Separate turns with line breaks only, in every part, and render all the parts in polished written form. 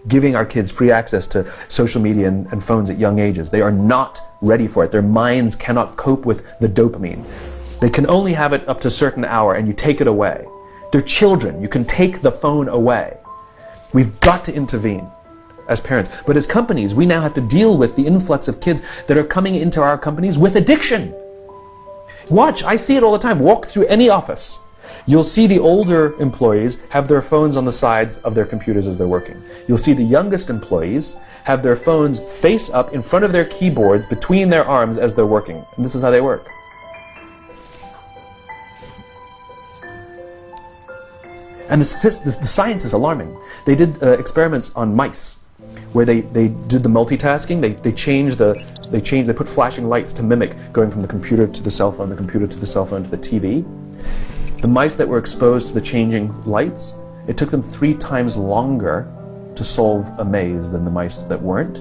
giving our kids free access to social media and phones at young ages. They are not ready for it. Their minds cannot cope with the dopamine. They can only have it up to a certain hour, and you take it away. They're children. You can take the phone away. We've got to intervene as parents. But as companies, we now have to deal with the influx of kids that are coming into our companies with addiction. Watch, I see it all the time. Walk through any office. You'll see the older employees have their phones on the sides of their computers as they're working. You'll see the youngest employees have their phones face up in front of their keyboards between their arms as they're working. And this is how they work. And the science is alarming. They did experiments on mice where they did the multitasking. They put flashing lights to mimic going from the computer to the cell phone, the computer to the cell phone to the TV. The mice that were exposed to the changing lights, it took them 3 times longer to solve a maze than the mice that weren't,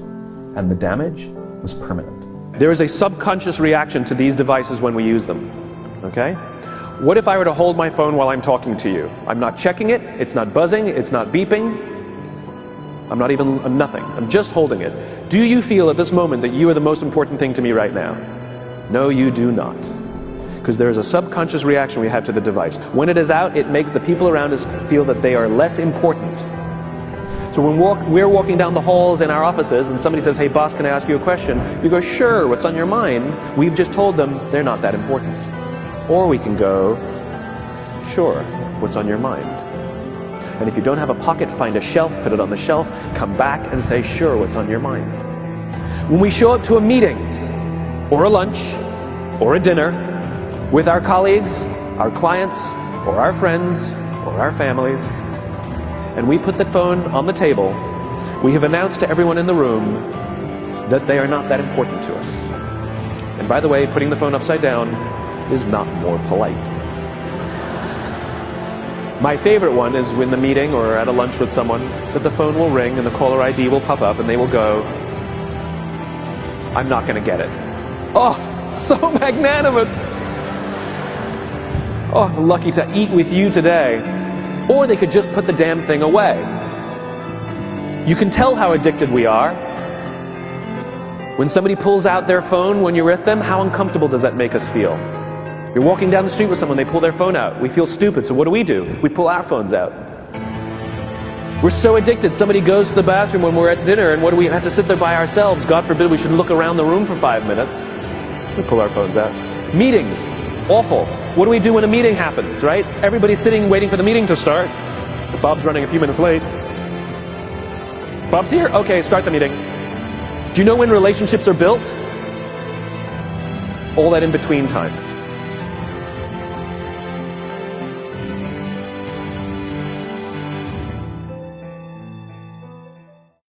and the damage was permanent. There is a subconscious reaction to these devices when we use them, okay? What if I were to hold my phone while I'm talking to you? I'm not checking it, it's not buzzing, it's not beeping, I'm nothing, I'm just holding it. Do you feel at this moment that you are the most important thing to me right now? No, you do not. Because there is a subconscious reaction we have to the device. When it is out, it makes the people around us feel that they are less important. So when we're walking down the halls in our offices and somebody says, hey boss, can I ask you a question? You go, sure, what's on your mind? We've just told them they're not that important. Or we can go, sure, what's on your mind? And if you don't have a pocket, find a shelf, put it on the shelf, come back and say, sure, what's on your mind? When we show up to a meeting, or a lunch, or a dinner, with our colleagues, our clients, or our friends, or our families, and we put the phone on the table, we have announced to everyone in the room that they are not that important to us. And by the way, putting the phone upside down is not more polite. My favorite one is when the meeting or at a lunch with someone, that the phone will ring and the caller ID will pop up and they will go, I'm not going to get it. Oh, so magnanimous. Oh, lucky to eat with you today. Or they could just put the damn thing away. You can tell how addicted we are. When somebody pulls out their phone when you're with them, how uncomfortable does that make us feel? You're walking down the street with someone, they pull their phone out. We feel stupid, so what do? We pull our phones out. We're so addicted. Somebody goes to the bathroom when we're at dinner, and what do we have to sit there by ourselves? God forbid we should look around the room for 5 minutes. We pull our phones out. Meetings, awful. What do we do when a meeting happens, right? Everybody's sitting waiting for the meeting to start. Bob's running a few minutes late. Bob's here? Okay, start the meeting. Do you know when relationships are built? All that in between time.